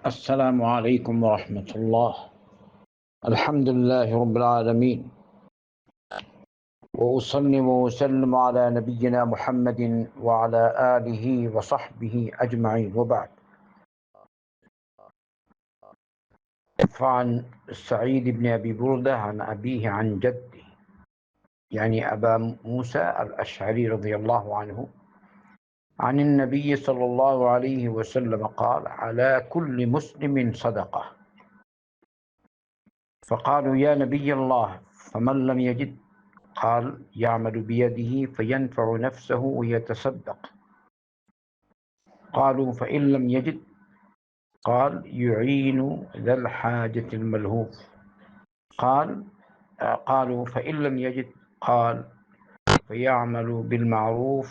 السلام عليكم ورحمة الله. الحمد لله رب العالمين، وأصلي وأسلم على نبينا محمد وعلى آله وصحبه أجمعين، وبعد. فعن سعيد بن أبي بردة عن أبيه عن جده، يعني أبا موسى الأشعري رضي الله عنه، عن النبي صلى الله عليه وسلم قال: على كل مسلم صدقة. فقالوا: يا نبي الله، فمن لم يجد؟ قال: يعمل بيده فينفع نفسه ويتصدق. قالوا: فإن لم يجد؟ قال: يعين ذا الحاجة الملهوف. قالوا: فإن لم يجد؟ قال: فليعمل بالمعروف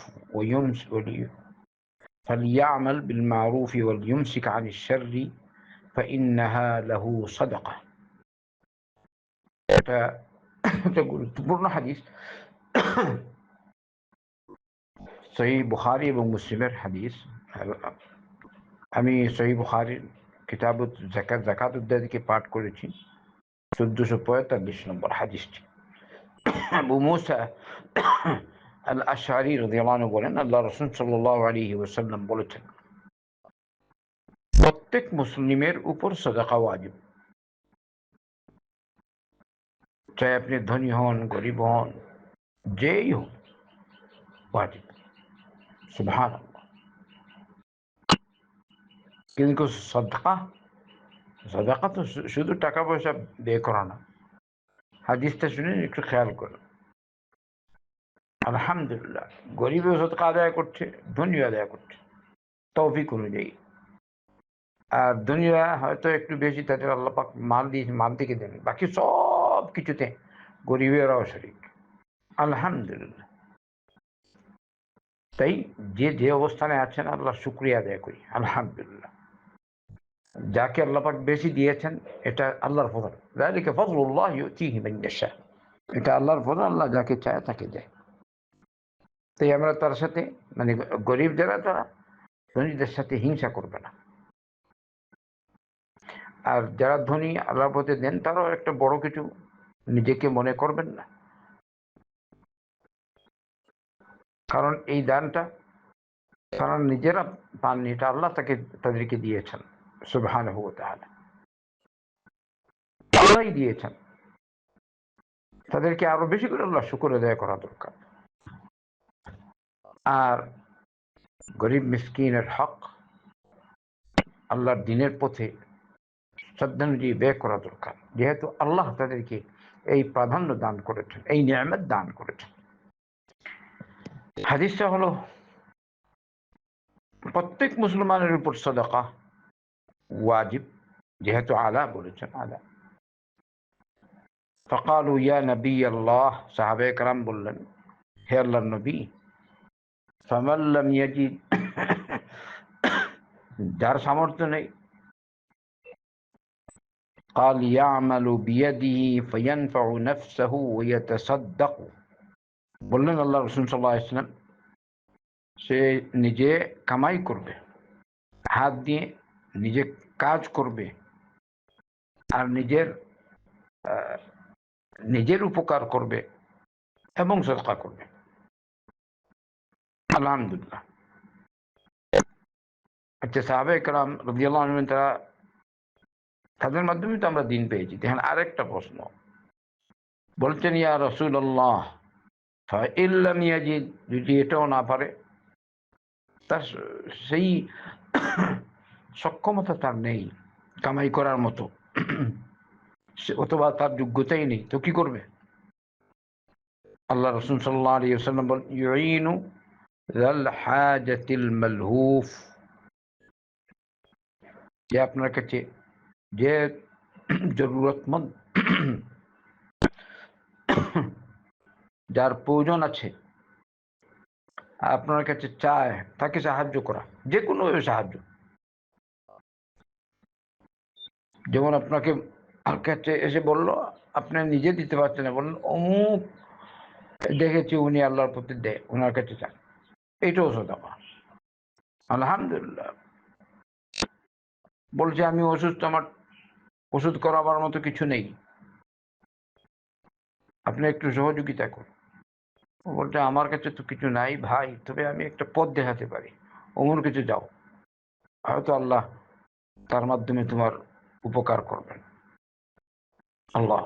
وليمسك عن الشر فإنها له صدقة. تقولون حديث সহিহ বুখারী এবং মুসলিমের হাদিস। আমি সহিহ বুখারীর কিতাবুত যাকাত ইত্যাদিকে পাঠ করেছি 1445 নম্বর হাদিসটি। আবু মুসা আল আশআরী রাদিয়াল্লাহু আনহু বলেন, আল্লাহ রাসূল সাল্লাল্লাহু আলাইহি ওয়াসাল্লাম বলেছেন, প্রত্যেক মুসলিমের উপর সাদাকা ওয়াজিব। চাই আপনি ধনী হন, গরিব হন, যেই হন, ওয়াজিব। সুবহানাল্লাহ। কিন্তু সাদাকা তো শুধু টাকা পয়সা ব্যয় করা না। হাদিসটা শুনে একটু খেয়াল করুন। আলহামদুলিল্লাহ, গরিবও সাদকা আদায় করছে, ধনীও আদায় করছে তৌফিক অনুযায়ী। আর দুনিয়া হয়তো একটু বেশি, তাদের আল্লাহ পাক মাল থেকে দেন, বাকি সব কিছুতে গরিবেরাও শরীক। আলহামদুলিল্লাহ। তাই যে অবস্থানে আছেন আল্লাহ শুকরিয়া আদায় করি, আলহামদুলিল্লাহ। যাকে আল্লাহ পাক বেশি দিয়েছেন এটা আল্লাহর ফজল, যালিকা ফাজলুল্লাহ ইউতিহি মান ইয়াশা। এটা আল্লাহর ফজল, আল্লাহ যাকে চায় তাকে দেয়। তাই আমরা তার সাথে, মানে গরিব যারা, তারা ধনীদের সাথে হিংসা করবে না। আর যারা ধনী আল্লাহর পথে দেন, তারাও একটা বড় কিছু নিজেকে মনে করবেন না, কারণ এই দানটা তারা নিজেরা পাননি, এটা আল্লাহ তাদেরকে দিয়েছেন। সুবহানাহু ওয়া তাআলা আল্লাহই দিয়েছেন, তাদেরকে আরো বেশি করে আল্লাহ শুকর আদায় করা দরকার। আর গরিব মিসকিনের হক আল্লাহর দ্বীনের পথে শ্রদ্ধানুযায়ী ব্যয় করা দরকার, যেহেতু আল্লাহ তাদেরকে এই প্রাধান্য দান করেছেন, এই নিয়ামত দান করেছেন। হাদিসটা হলো, প্রত্যেক মুসলমানের উপর সাদাকা ওয়াজিব, যেহেতু আলা বলেছেন, আলা। ফাকালু ইয়া নবী আল্লাহ, সাহাবায়ে কেরাম বললেন, হে আল্লাহর নবী, ফামান লাম ইয়াজিদ, যার সামর্থ্য নেই, قال يعمل بيده فينفع نفسه ويتصدق। বললেন আল্লাহ রাসূল সাল্লাল্লাহু আলাইহি ওয়াসাল্লাম, সে নিজে কামাই করবে, হাত দিয়ে নিজে কাজ করবে, আর নিজের উপকার করবে এবং সদকা করবে। আলহামদুলিল্লাহ। আচ্ছা, সাহাবায়ে কেরাম রাদিয়াল্লাহু আনহুম, তাদের মাধ্যমে তো আমরা দিন পেয়েছি। দেখেন আরেকটা প্রশ্ন, বলছেন, ইয়া রাসূলুল্লাহ ফাইন লাম ইয়াজিদ, যদি এটাও না পারে, তার সেই সক্ষমতা তার নেই কামাই করার মতো, অথবা তার যোগ্যতাই নেই, তো কি করবে? আল্লাহ রাসূল সাল্লাল্লাহু আলাইহি ওয়াসাল্লাম বলেন, ইউইনু যাল হাজাতিল মালহুফ, যে আপনার কাছে যে জরুরতমন্দ, যার প্রয়োজন আছে, আপনার কাছে চায়, তাকে সাহায্য করা, যে কোনো সাহায্য। যেমন আপনাকে কাছে এসে বলল, আপনি নিজে দিতে পারছেন না, বললেন অমুক দেখেছি উনি আল্লাহর প্রতি দেয়, ওনার কাছে চান, এইটাও সাদাকা। আলহামদুলিল্লাহ। বলছে আমি অসুস্থ, আমার ওষুধ করাবার মতো কিছু নেই, আপনি একটু সহযোগিতা করুন। ও বলছে আমার কাছে তো কিছু নাই ভাই, তবে আমি একটা পথ দেখাতে পারি, অমর কিছু যাও, হয়তো আল্লাহ তার মাধ্যমে তোমার উপকার করবেন। আল্লাহ,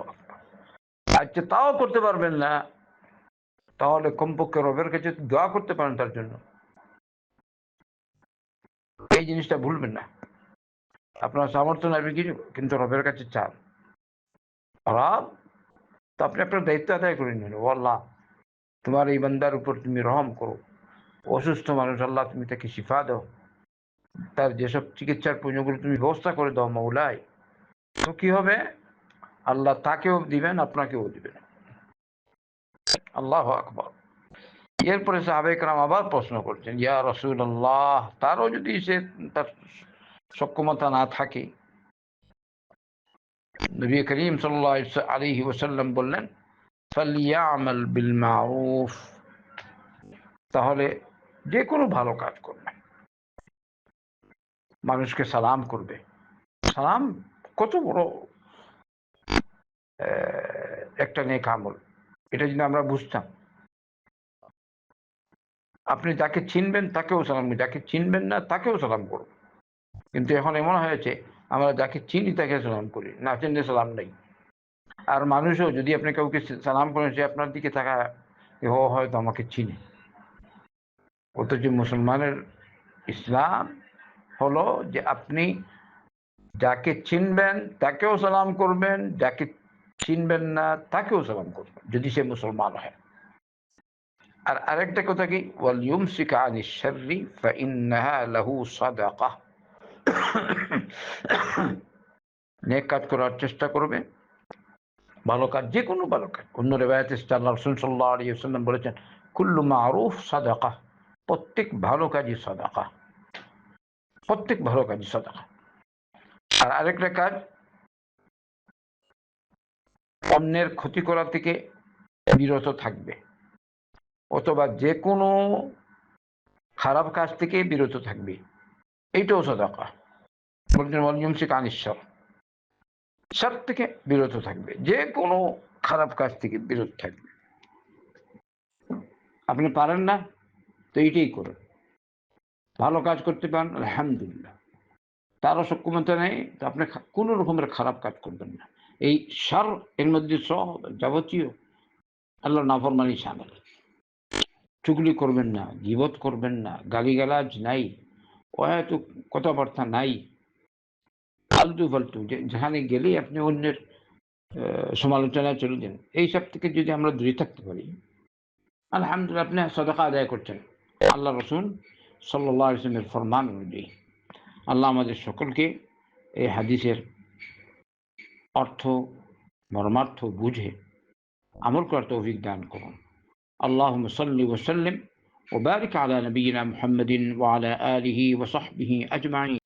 আচ্ছা তাও করতে পারবেন না, তাহলে কমপক্ষে রবের কাছে দোয়া করতে পারেন তার জন্য। এই জিনিসটা ভুলবেন না। আপনার সামর্থ্য নাই কিছু, কিন্তু রবের কাছে চান। রব, তো আপনি আপনার দায়িত্ব আদায় করে নিন। ও আল্লাহ, তোমার এই বান্দার উপর তুমি রহম করো, অসুস্থ মানুষ আল্লাহ তুমি তাকে শিফা দাও, তার যেসব চিকিৎসার প্রয়োজনগুলো তুমি ব্যবস্থা করে দাও মৌলাই। তো কি হবে, আল্লাহ তাকেও দিবেন আপনাকেও দিবেন। আল্লাহ আকবার। এরপরে সাহাবায়ে কেরাম আবার প্রশ্ন করছেন, ইয়া রাসূলুল্লাহ, তারও যদি সে তার সক্ষমতা না থাকে, নবী করিম সাল্লাল্লাহু আলাইহি ওয়াসাল্লাম বললেন, ফালিয়ামাল বিল মারুফ, তাহলে যে কোনো ভালো কাজ করবে, মানুষকে সালাম করবে। সালাম কত বড় একটা নেক আমল, এটা যদি আমরা বুঝতাম। আপনি যাকে চিনবেন তাকেও সালাম, যাকে চিনবেন না তাকেও সালাম করুন। কিন্তু এখন এমন হয়েছে, আমরা যাকে চিনি তাকে সালাম করি, না চিনলে সালাম নেই। আর মানুষও যদি আপনি কাউকে সালাম করেন, সে আপনার দিকে থাকা ও হয়তো আমাকে চিনে। অথচ মুসলমানের ইসলাম হলো যে আপনি যাকে চিনবেন তাকেও সালাম করবেন, যাকে চিনবেন না তাকেও সালাম করবেন, যদি সে মুসলমান হয়। আর আরেকটা কথা কি, ওয়াল ইউমসিক আনিশ শাররি ফাইন্নাহা লাহু সাদাকাহ, নেক কাজ করার চেষ্টা করবে, ভালো কাজ, যে কোনো ভালো কাজ। অন্য রিওয়ায়াতে আল্লাহ রাসূল সাল্লাল্লাহু আলাইহি ওয়াসাল্লাম বলেছেন, কুল্লু মারুফ সাদাকাহ, প্রত্যেক ভালো কাজই সাদাকা, প্রত্যেক ভালো কাজই সাদাকা। আর আরেকটা কাজ, অন্যের ক্ষতি করা থেকে বিরত থাকবে, অথবা যে কোনো খারাপ কাজ থেকে বিরত থাকবে, এইটাও সাদাকা। বলছেন ওয়াল ইউমসিক আনিশ শারর, শার থেকে বিরত থাকবে, যে কোনো খারাপ কাজ থেকে বিরত থাকবে। আপনি পারেন না তো এইটাই করুন। ভালো কাজ করতে পারেন আলহামদুলিল্লাহ, তারও সক্ষমতা নেই তো আপনি কোনো রকমের খারাপ কাজ করবেন না। এই শার এর মধ্যে সব যাবতীয় আল্লাহর নাফরমানি শামিল। চুগলি করবেন না, গীবত করবেন না, গালিগালাজ নাই, অহেতুক কথাবার্তা নাই, ফালতু ফালতু যেখানে গেলেই আপনি অন্যের সমালোচনায় চলে যান, এইসব থেকে যদি আমরা দূরে থাকতে পারি, আলহামদুলিল্লাহ আপনি সাদাকা আদায় করছেন আল্লাহ রাসূল সাল্লাল্লাহু আলাইহি ওয়াসাল্লামের ফরমান অনুযায়ী। আল্লাহ আমাদের সকলকে এই হাদিসের অর্থ মর্মার্থ বুঝে আমল করার তৌফিক দান করুন। আল্লাহুম্মা সাল্লি ওয়া সাল্লিম ওয়া বারিক আলা নবিয়িনা মুহাম্মাদিন ওয়া আলা আলিহি ওয়া সাহবিহি আজমাইন।